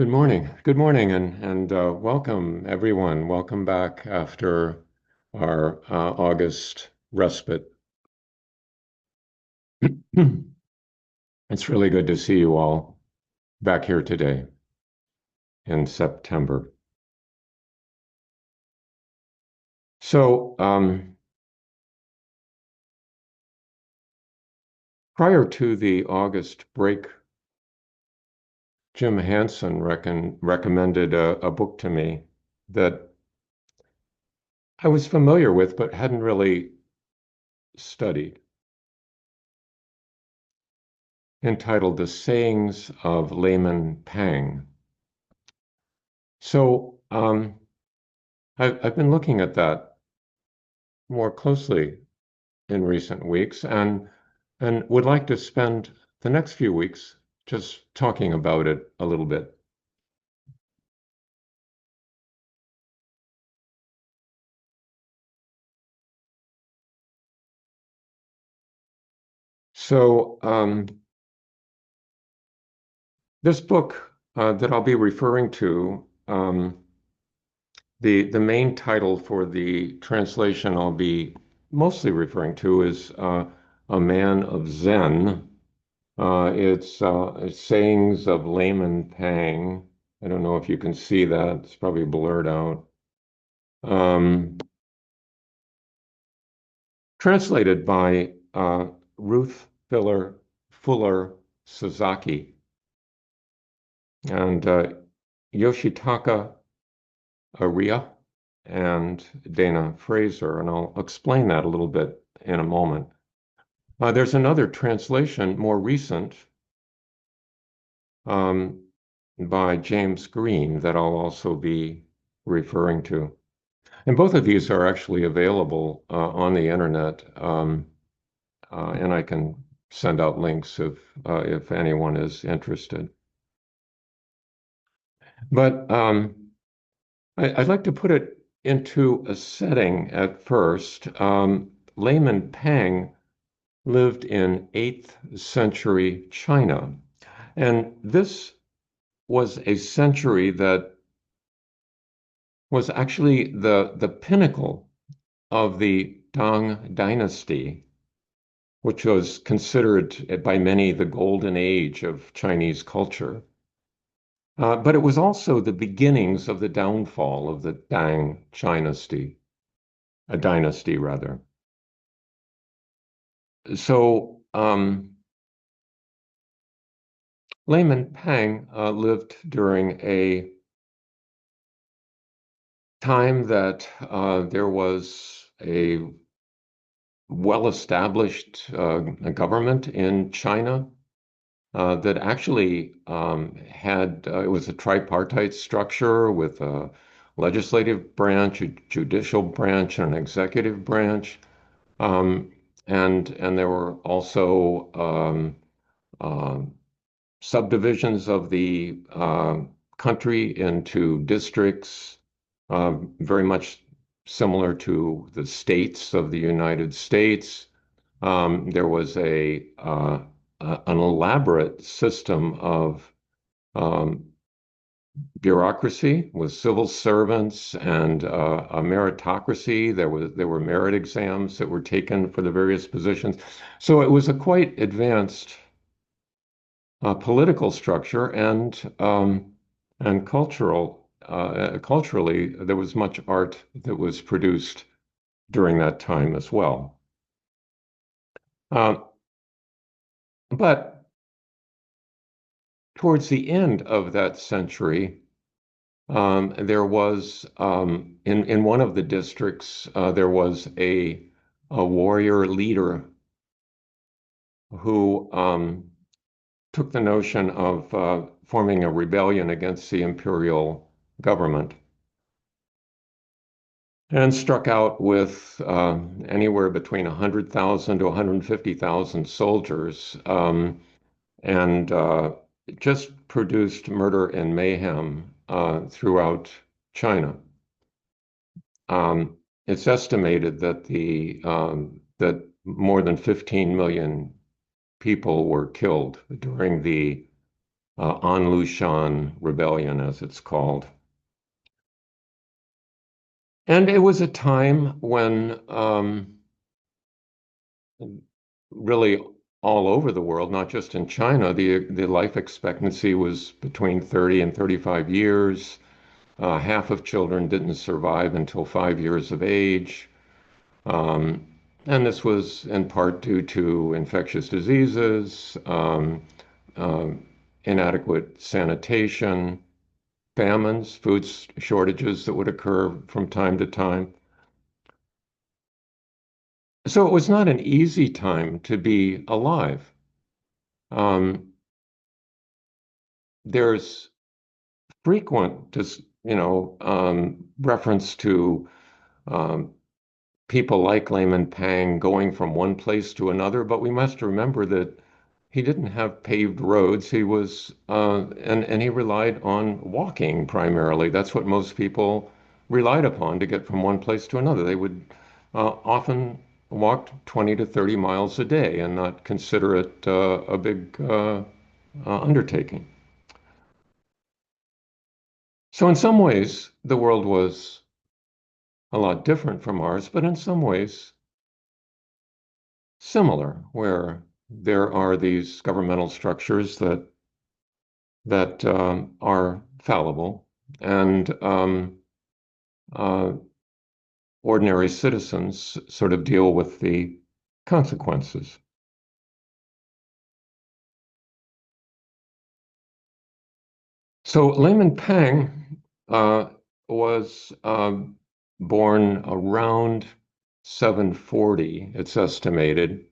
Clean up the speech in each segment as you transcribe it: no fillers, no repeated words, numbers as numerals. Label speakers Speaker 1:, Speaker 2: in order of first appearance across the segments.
Speaker 1: Good morning, and welcome everyone. Welcome back after our August respite. It's really good to see you all back here today in September. So, prior to the August break, Jim Hansen recommended a book to me that I was familiar with but hadn't really studied, entitled The Sayings of Layman Pang. So, I've been looking at that more closely in recent weeks and would like to spend the next few weeks just talking about it a little bit. So, this book that I'll be referring to, the main title for the translation I'll be mostly referring to is A Man of Zen. It's Sayings of Layman Pang. I don't know if you can see that. It's probably blurred out. Um, Translated by Ruth Fuller Suzaki and Yoshitaka Aria and Dana Fraser. And I'll explain that a little bit in a moment. There's another translation, more recent, um, by James Green that I'll also be referring to. And both of these are actually available on the internet, and I can send out links if anyone is interested. But I'd like to put it into a setting at first. Layman Pang lived in 8th century China, and this was a century that was actually the pinnacle of the Tang Dynasty, which was considered by many the golden age of Chinese culture. But it was also the beginnings of the downfall of the Tang dynasty, a dynasty rather. So Layman Pang lived during a time that there was a well-established government in China that actually it was a tripartite structure with a legislative branch, a judicial branch, and an executive branch. Um, and there were also um, subdivisions of the country into districts, very much similar to the states of the United States. There was an elaborate system of um, bureaucracy with civil servants and a meritocracy. There were merit exams that were taken for the various positions. So it was a quite advanced political structure and culturally there was much art that was produced during that time as well. Uh, but towards the end of that century, there was in one of the districts there was a warrior leader who took the notion of forming a rebellion against the imperial government and struck out with anywhere between 100,000 to 150,000 soldiers and just produced murder and mayhem throughout China. It's estimated that that more than 15 million people were killed during the An Lushan Rebellion, as it's called. And it was a time when really all over the world, not just in China, the life expectancy was between 30 and 35 years. Half of children didn't survive until 5 years of age. Um, and this was in part due to infectious diseases, um, inadequate sanitation, famines, shortages that would occur from time to time. So it was not an easy time to be alive. Um, there's frequent, just reference to um, people like Layman Pang going from one place to another, but we must remember that he didn't have paved roads. He was, and he relied on walking primarily. That's what most people relied upon to get from one place to another. They would often walk 20 to 30 miles a day and not consider it a big undertaking. So, in some ways, the world was a lot different from ours, but in some ways, similar, where there are these governmental structures that are fallible, and uh, ordinary citizens sort of deal with the consequences. So Layman Pang was born around 740, it's estimated,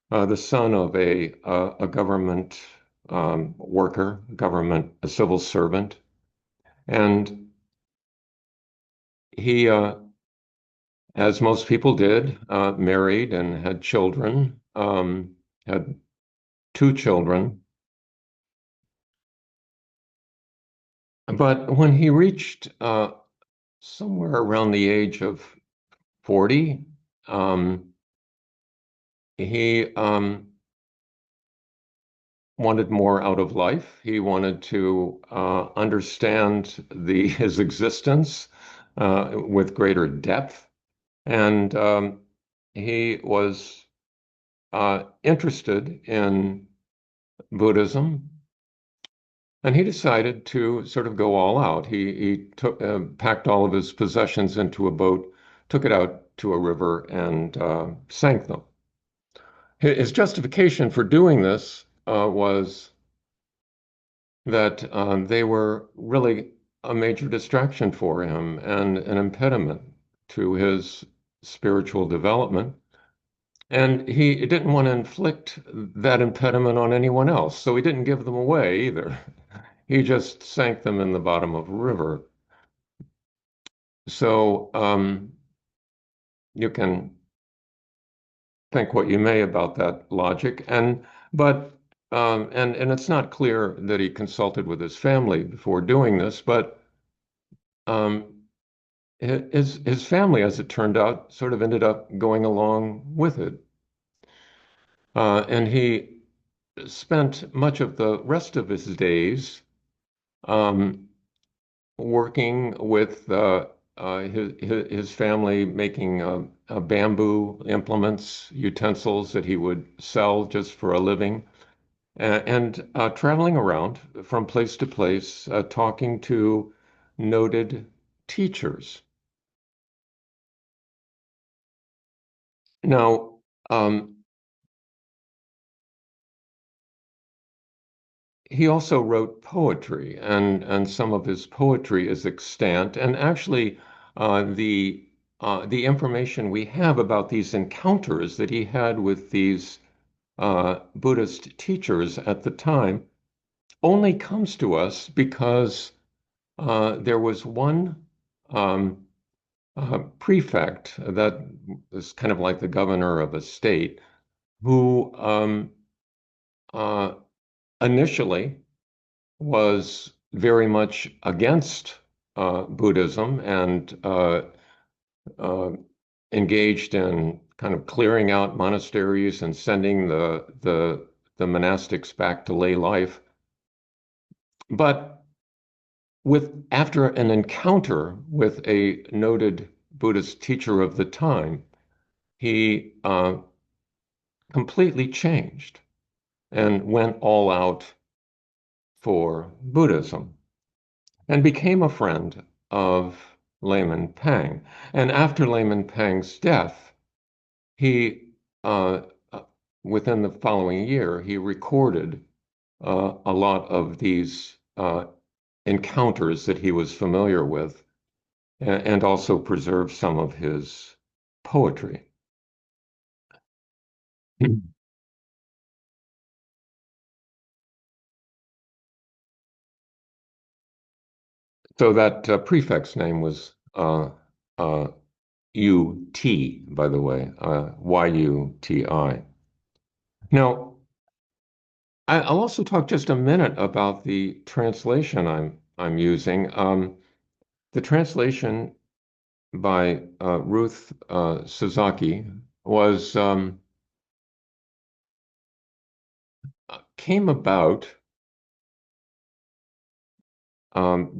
Speaker 1: the son of a government worker, a civil servant, and he, as most people did, married and had children, had two children. But when he reached somewhere around the age of 40, um, he wanted more out of life. He wanted to understand his existence with greater depth, and he was interested in Buddhism, and he decided to sort of go all out. He took packed all of his possessions into a boat, took it out to a river, and sank them. His justification for doing this was that they were really a major distraction for him and an impediment to his spiritual development. And he didn't want to inflict that impediment on anyone else, so he didn't give them away either. He just sank them in the bottom of a river. So you can think what you may about that logic, and it's not clear that he consulted with his family before doing this, but um, his family, as it turned out, sort of ended up going along with it, and he spent much of the rest of his days um, working with his family, making bamboo implements, utensils that he would sell just for a living, and traveling around from place to place, talking to noted teachers. Now, he also wrote poetry, and some of his poetry is extant. And actually, the information we have about these encounters that he had with these Buddhist teachers at the time only comes to us because there was one prefect that was kind of like the governor of a state who uh, initially was very much against Buddhism and uh, engaged in kind of clearing out monasteries and sending the monastics back to lay life. But with after an encounter with a noted Buddhist teacher of the time, he completely changed and went all out for Buddhism and became a friend of Layman Pang. And after Layman Pang's death, he, uh, within the following year, he recorded a lot of these encounters that he was familiar with and also preserved some of his poetry. So that prefix name was UT, by the way, YUTI. Now, I'll also talk just a minute about the translation I'm using. The translation by Ruth Suzaki was came about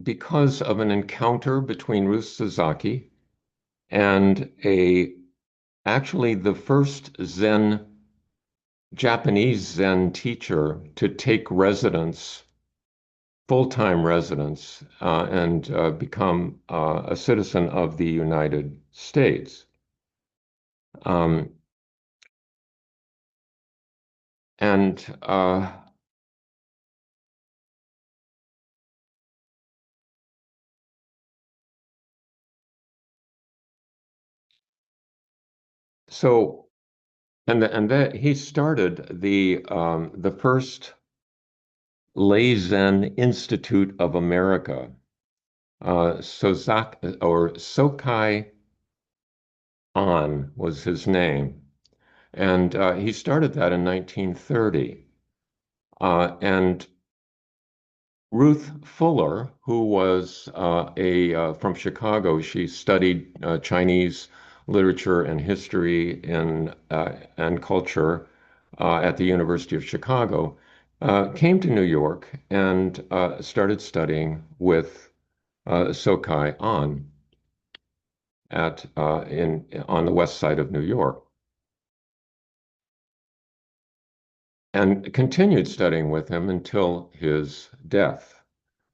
Speaker 1: because of an encounter between Ruth Suzaki and a actually the first Japanese Zen teacher to take residence, full-time residence, and become a citizen of the United States. Um, and so, and that he started the first Lay Zen Institute of America, Sokai An was his name. And he started that in 1930. And Ruth Fuller, who was from Chicago, she studied Chinese literature and history and culture at the University of Chicago, came to New York and started studying with Sokai An at in on the west side of New York, and continued studying with him until his death.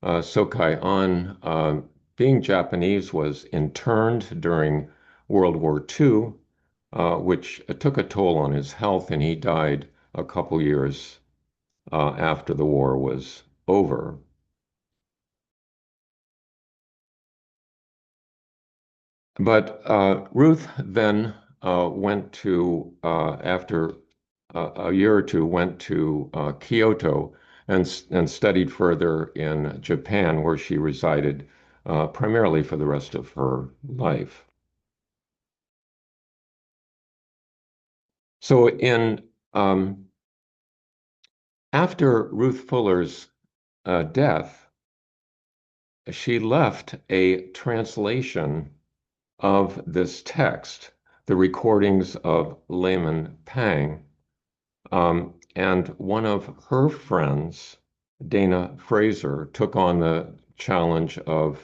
Speaker 1: Sokai An, being Japanese, was interned during World War II, which took a toll on his health, and he died a couple years after the war was over. But Ruth then went to, after a year or two, went to Kyoto and studied further in Japan, where she resided primarily for the rest of her life. So after Ruth Fuller's death, she left a translation of this text, the recordings of Layman Pang. And one of her friends, Dana Fraser, took on the challenge of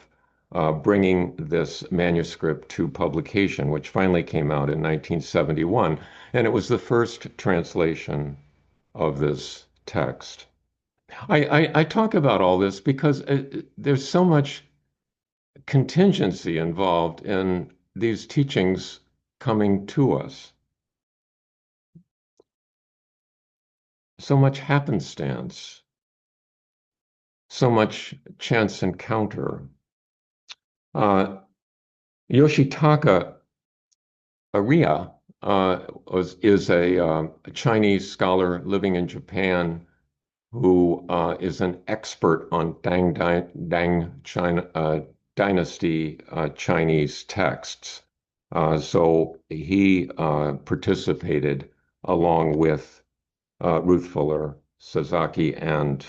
Speaker 1: bringing this manuscript to publication, which finally came out in 1971. And it was the first translation of this text. I talk about all this because there's so much contingency involved in these teachings coming to us, so much happenstance, so much chance encounter. Uh, Yoshitaka Ariya is a Chinese scholar living in Japan who is an expert on Dang China, dynasty Chinese texts. So he participated along with Ruth Fuller, Sasaki, and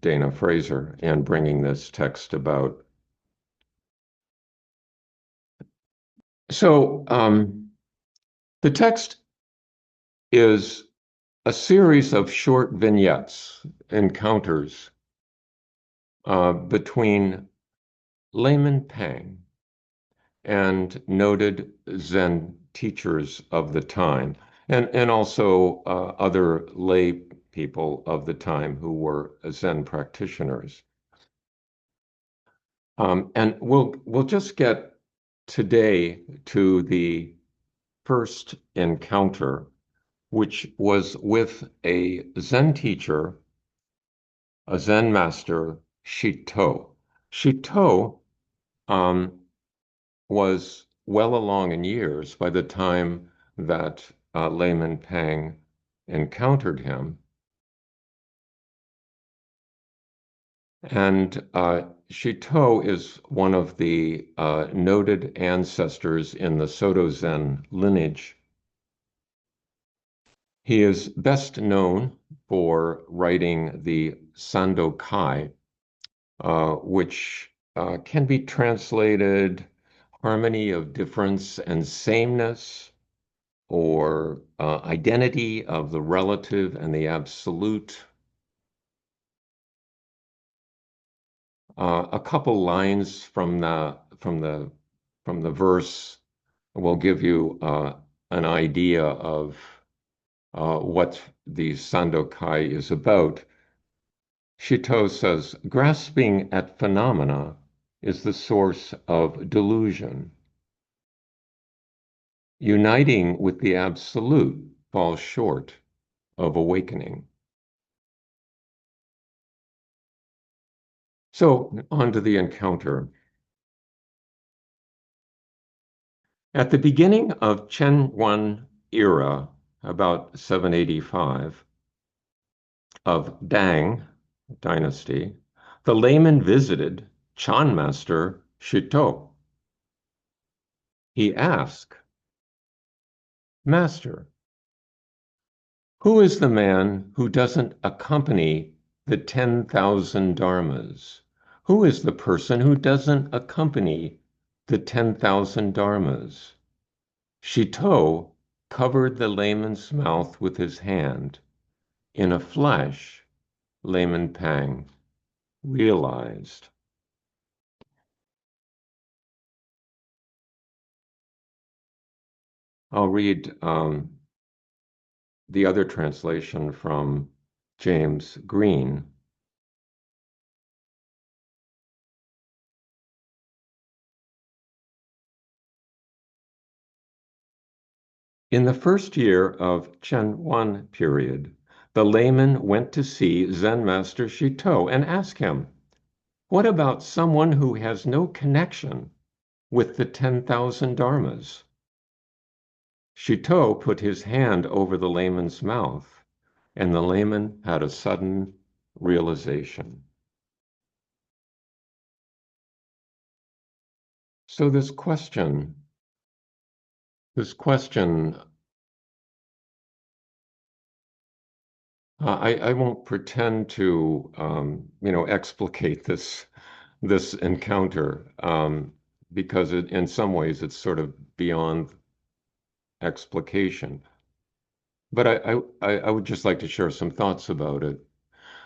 Speaker 1: Dana Fraser in bringing this text about. So the text is a series of short vignettes, encounters between Layman Pang and noted Zen teachers of the time, and also other lay people of the time who were Zen practitioners. And we'll just get today to the first encounter, which was with a Zen teacher, a Zen master, Shito. Shito um, was well along in years by the time that Layman Pang encountered him. And Shito is one of the noted ancestors in the Soto Zen lineage. He is best known for writing the Sandokai, which can be translated harmony of difference and sameness, or identity of the relative and the absolute. A couple lines from the verse will give you an idea of what the Sandokai is about. Shito says, grasping at phenomena is the source of delusion. Uniting with the absolute falls short of awakening. So, on to the encounter. At the beginning of Chen Wen era, about 785, of Dang dynasty, the layman visited Chan master Shito. He asked, Master, who is the man who doesn't accompany the 10,000 dharmas? Who is the person who doesn't accompany the 10,000 dharmas? Shito covered the layman's mouth with his hand. In a flash, Layman Pang realized. I'll read the other translation from James Green. In the first year of Chen Wan period, the layman went to see Zen Master Shito and asked him, what about someone who has no connection with the 10,000 dharmas? Shito put his hand over the layman's mouth, and the layman had a sudden realization. So this question, I won't pretend to, explicate this encounter, because in some ways it's sort of beyond explication. But I would just like to share some thoughts about it.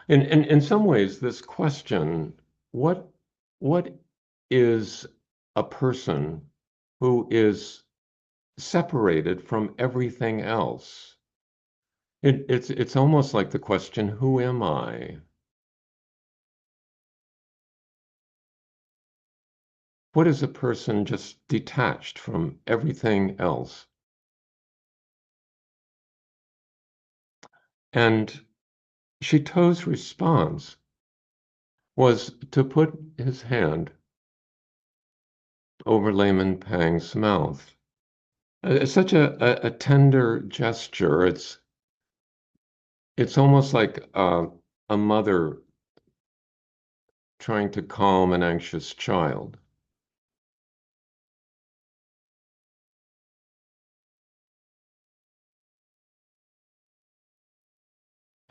Speaker 1: In some ways, this question, what what is a person who is separated from everything else? It's almost like the question, who am I? What is a person just detached from everything else? And Chiteau's response was to put his hand over Layman Pang's mouth. It's such a tender gesture. It's almost like a mother trying to calm an anxious child.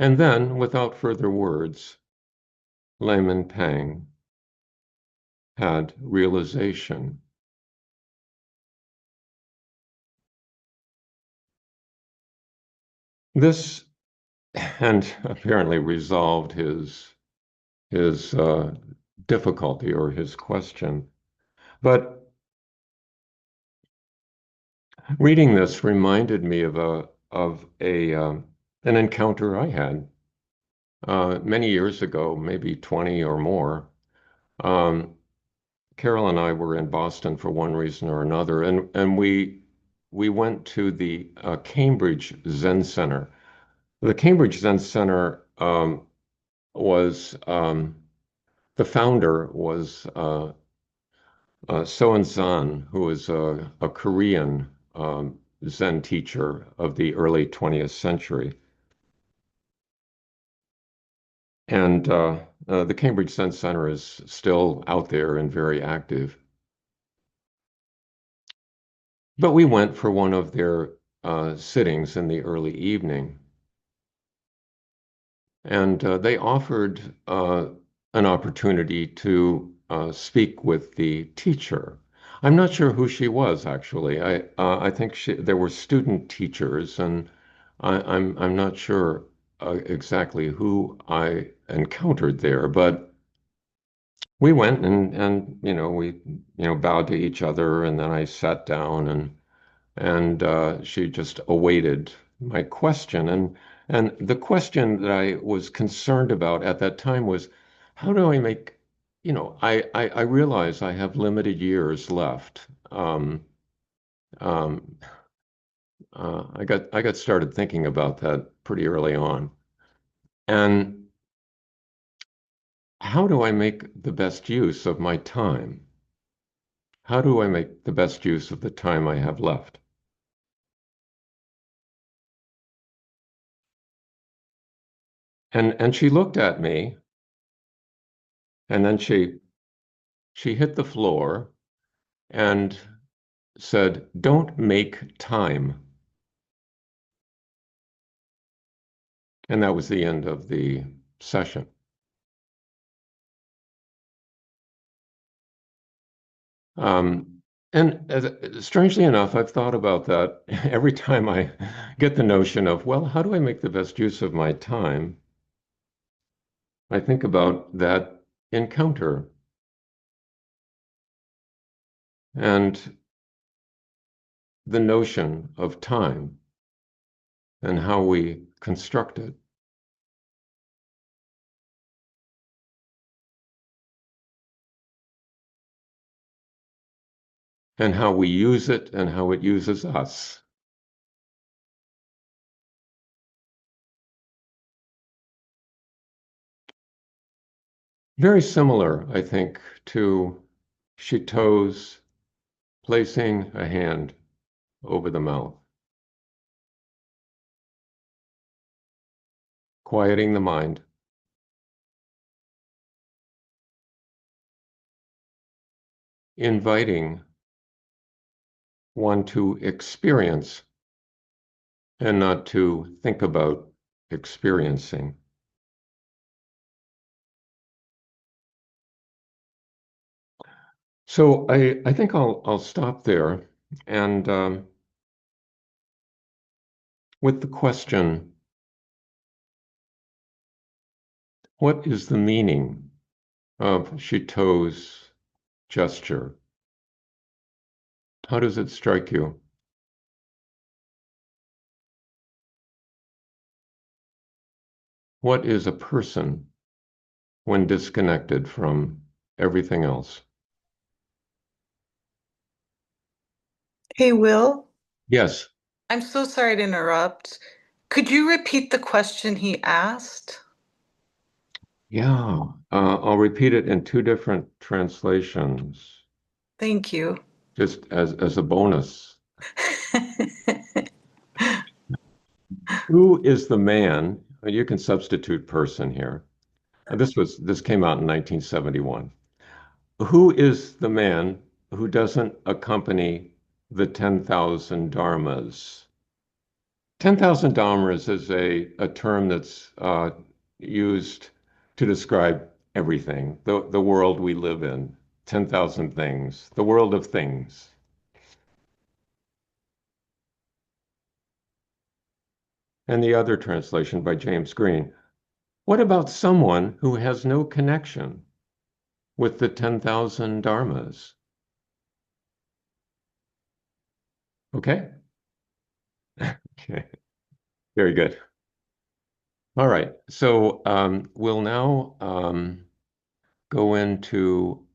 Speaker 1: And then, without further words, Layman Pang had realization. This and apparently resolved his difficulty or his question. But reading this reminded me of a an encounter I had many years ago, maybe 20 or more. Um, Carol and I were in Boston for one reason or another, and we went to the Cambridge Zen Center. The Cambridge Zen Center was the founder was So Zan, who was a Korean Zen teacher of the early 20th century. And the Cambridge Zen Center is still out there and very active. But we went for one of their sittings in the early evening. And they offered an opportunity to speak with the teacher. I'm not sure who she was actually. I think there were student teachers, and I'm not sure exactly who I encountered there. But we went and we bowed to each other, and then I sat down and she just awaited my question. And the question that I was concerned about at that time was, how do I make, I realize I have limited years left. Um, I got started thinking about that pretty early on. And how do I make the best use of my time? How do I make the best use of the time I have left? And she looked at me, and then she hit the floor and said, "Don't make time." And that was the end of the session. Um, and strangely enough, I've thought about that every time I get the notion of, well, how do I make the best use of my time? I think about that encounter and the notion of time and how we construct it. And how we use it and how it uses us. Very similar, I think, to Chiteau's placing a hand over the mouth, quieting the mind, inviting one to experience and not to think about experiencing. So I think I'll stop there and with the question, what is the meaning of Chiteau's gesture? How does it strike you? What is a person when disconnected from everything else?
Speaker 2: Hey, Will,
Speaker 1: Yes.
Speaker 2: I'm so sorry to interrupt. Could you repeat the question he asked?
Speaker 1: Yeah. I'll repeat it in two different translations,
Speaker 2: Thank you.
Speaker 1: just as a bonus. Who is the man? You can substitute person here. This came out in 1971. Who is the man who doesn't accompany the 10,000 dharmas? 10,000 dharmas is a term that's used to describe everything, the world we live in, 10,000 things, the world of things. And the other translation by James Green. What about someone who has no connection with the 10,000 dharmas. Okay? Okay. Very good. All right. So we'll now go into